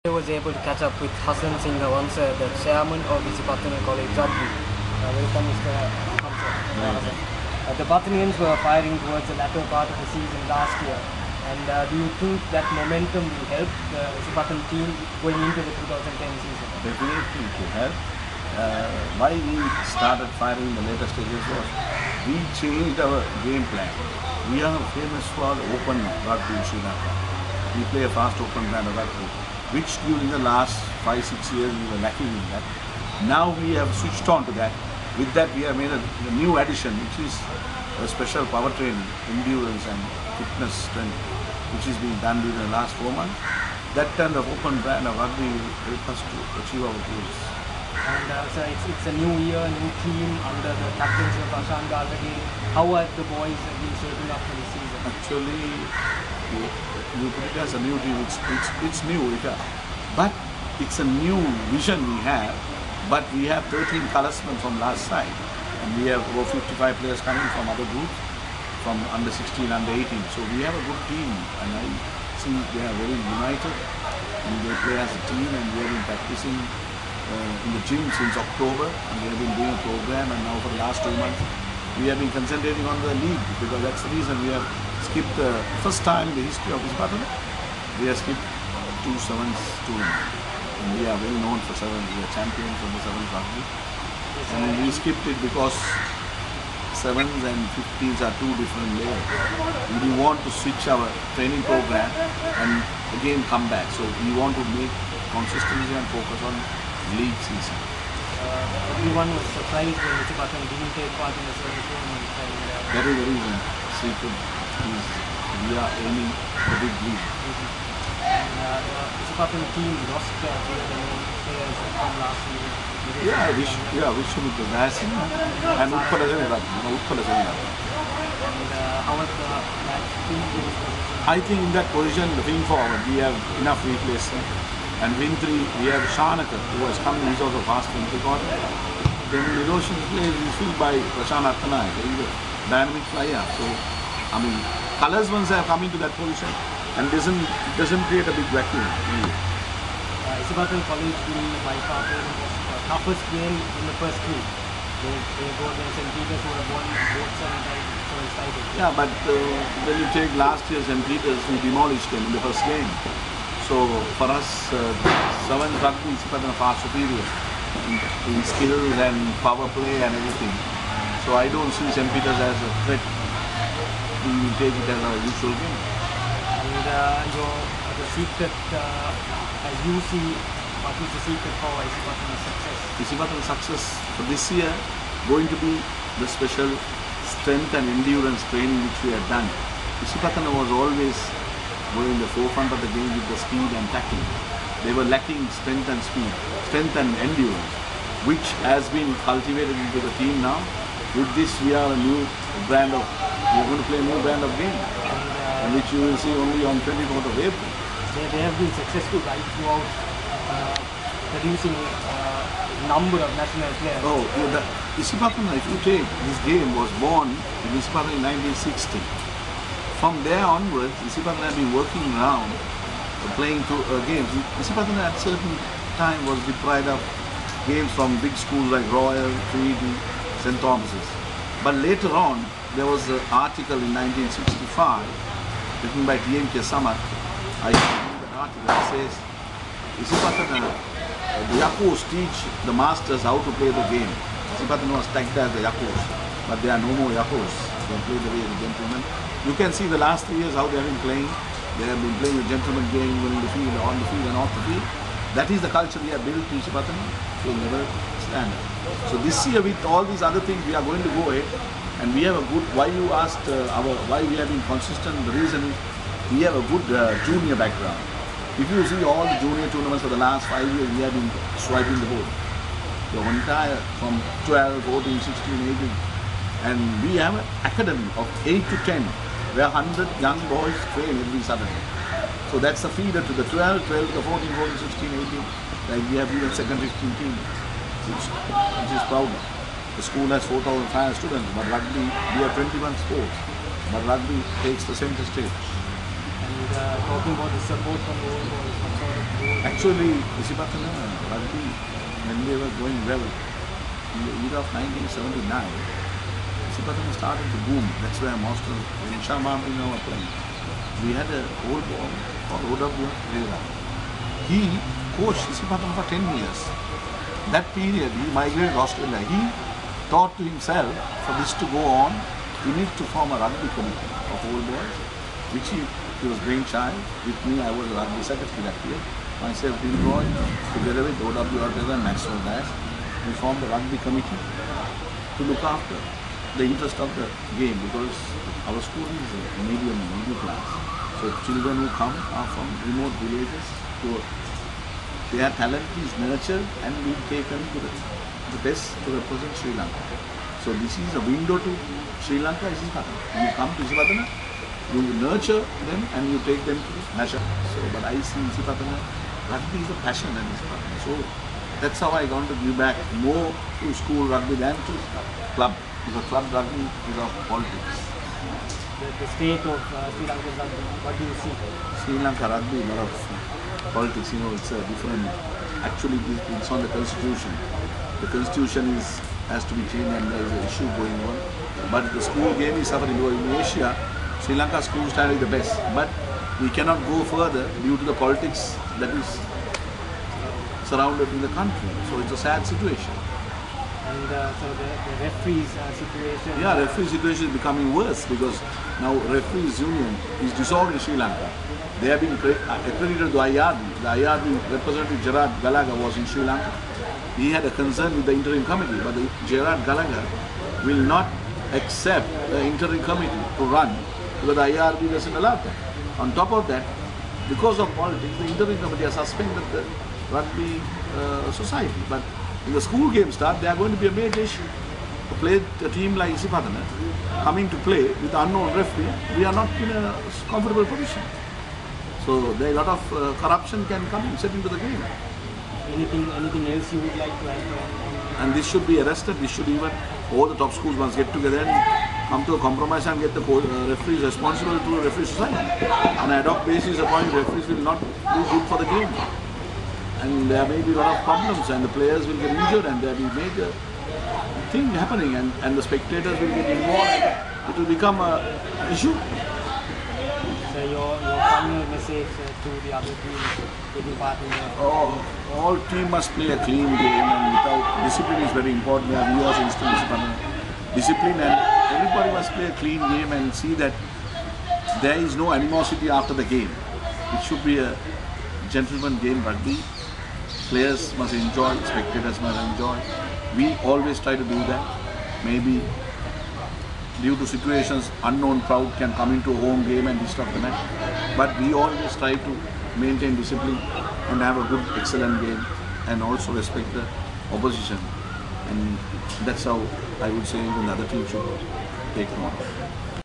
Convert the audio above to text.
I was able to catch up with Singhawansa, the chairman of Visipatana College Rugby. Welcome, Mr. Hamza. The Pathanians were firing towards the latter part of the season last year. And do you think that momentum will help the Visipatana team going into the 2010 season? Definitely it will help. Why we started firing in the later stages was we changed our game plan. We are famous for open rugby in Sri Lanka. We play a fast open brand of rugby, which during the last 5-6 years we were lacking in that. Now we have switched on to that. With that we have made a new addition, which is a special power training, endurance and fitness strength, which is being done during the last 4 months. That kind of open brand of rugby will help us to achieve our goals. And so it's a new year, new team under the captaincy of Ashan again. How are the boys been shaping up for this season? Actually, you put it as a new team, it's new, but it's a new vision we have. But we have 13 colorsmen from last side, and we have over 55 players coming from other groups, from under 16, under 18. So we have a good team, and I see they are very united, and they play as a team, and we have been practicing in the gym since October, and we have been doing a program, and now for the last 2 months we have been concentrating on the league, because that's the reason we have skipped the first time in the history of Visipatana. We have skipped 2 sevens tournament, and we are well known for sevens. We are champions of the sevens rugby, and we skipped it because sevens and 15s are 2 different layers. We want to switch our training program and again come back. So we want to make consistency and focus on league season. Everyone was surprised when Visipatana didn't take part in the sevens tournament. That is the reason. Secret is we are aiming for big league. And the Visipatana team lost 3 of the main players from last season. Vishwamitra Dasin and Utpala Senirath. And how was the match team? I think in that position, looking forward, we have enough replacement. And win 3, we have Shanaka, who has come, he's also fast in the corner. Then Niroshan plays is filled by Prashant Attanai, he's a dynamic flyer. So, I mean, colours once have come into that position, and it doesn't create a big vacuum. Visipatana College will by far play the toughest game in the first 3. They go against St. Peter's, who have won both sevens titles. Yeah, but when you take last year's St. Peter's, we demolished them in the first game. So for us, sevens rugby is far superior in skills and power play and everything. So I don't see St. Peter's as a threat. We will take it as a usual game. And the secret, as you see, what is the secret for Visipatana's success? Visipatana's success for this year going to be the special strength and endurance training which we have done. Visipatana was always were in the forefront of the game with the speed and tackling. They were lacking strength and speed, strength and endurance, which has been cultivated into the team now. With this, we are going to play a new brand of game, which you will see only on 24th of April. They have been successful right throughout producing a number of national players. Oh, Visipatana, if you take, this game was born in Visipatana in 1960. From there onwards, Visipatana had been working around, playing games. Visipatana at a certain time was deprived of games from big schools like Royal, Trinity, St. Thomas's. But later on, there was an article in 1965 written by T.M.K. Samath. I read that article that says, Visipatana, the Yakos teach the masters how to play the game. Visipatana was tagged as the Yakos, but there are no more Yakos. They play the way the gentlemen. You can see the last 3 years how they have been playing. They have been playing a gentleman game even in the field, on the field and off the field. That is the culture we have built in Visipatana. It will never stand. So this year with all these other things we are going to go ahead, and we have a good, why you asked why we have been consistent, the reason is we have a good junior background. If you see all the junior tournaments for the last 5 years, we have been swiping the board. The entire, from 12, 14, 16, 18. And we have an academy of 8 to 10, where 100 young boys train every Saturday. So that's a feeder to the 12, 12 to 14, 14, 16, 18. Like we have even second 15 team, which is proud. The school has 4,500 students, but rugby, we have 21 sports. But rugby takes the center stage. And talking about the support from the old boys, what sort of goals Actually, Isipatana rugby, when they were going well, in the year of 1979, Isipatana started to boom. That's where Master Shama were playing. We had a old boy called O.W. He coached Isipatana for 10 years. That period, he migrated to Australia. He thought to himself, for this to go on, we need to form a rugby committee of old boys, which he was brainchild. With me, I was a rugby secretary that year. Myself, Bill Roy, together with O.W. and Maxwell Dash, we formed the rugby committee to look after the interest of the game, because our school is a middle class. So children who come are from remote villages, their talent is nurtured and being taken to the best to represent Sri Lanka. So this is a window to Sri Lanka. When you come to Isipatana, you nurture them and you take them to national. So, but I see Isipatana, rugby is a passion at Isipatana. So that's how I want to give back more to school rugby than to club. Because club rugby is of politics. The state of Sri Lanka rugby, what do you see? Sri Lanka rugby, a lot of politics, it's a different, actually it's on the constitution. The constitution has to be changed and there is an issue going on. But the school game is suffering. In Asia, Sri Lanka school style is the best. But we cannot go further due to the politics that is surrounded in the country. So it's a sad situation. And so the referees situation... Yeah, referee situation is becoming worse because now referees union is dissolved in Sri Lanka. They have been accredited to IRB. The IRB representative Gerard Gallagher was in Sri Lanka. He had a concern with the interim committee, but Gerard Gallagher will not accept the interim committee to run because the IRB doesn't allow that. On top of that, because of politics, the interim committee has suspended the rugby society. But in the school game start, they are going to be a major issue. To play a team like Isipatana, coming to play with unknown referee, we are not in a comfortable position. So there a lot of corruption can come and set into the game. Anything else you would like to add? And this should be arrested. This should even, all the top schools must get together and come to a compromise and get the referees responsible to a referee society. On an ad hoc basis, appointed referees will not do good for the game. And there may be a lot of problems and the players will get injured and there will be major thing happening and the spectators will get involved. It will become an issue. So your final message to the other teams taking part in the... All teams must play a clean game and without discipline is very important. We have viewers instance discipline and everybody must play a clean game and see that there is no animosity after the game. It should be a gentleman game rugby. Players must enjoy, spectators must enjoy. We always try to do that. Maybe due to situations, unknown crowd can come into a home game and disrupt the match. But we always try to maintain discipline and have a good, excellent game and also respect the opposition. And that's how I would say even the other team should take note.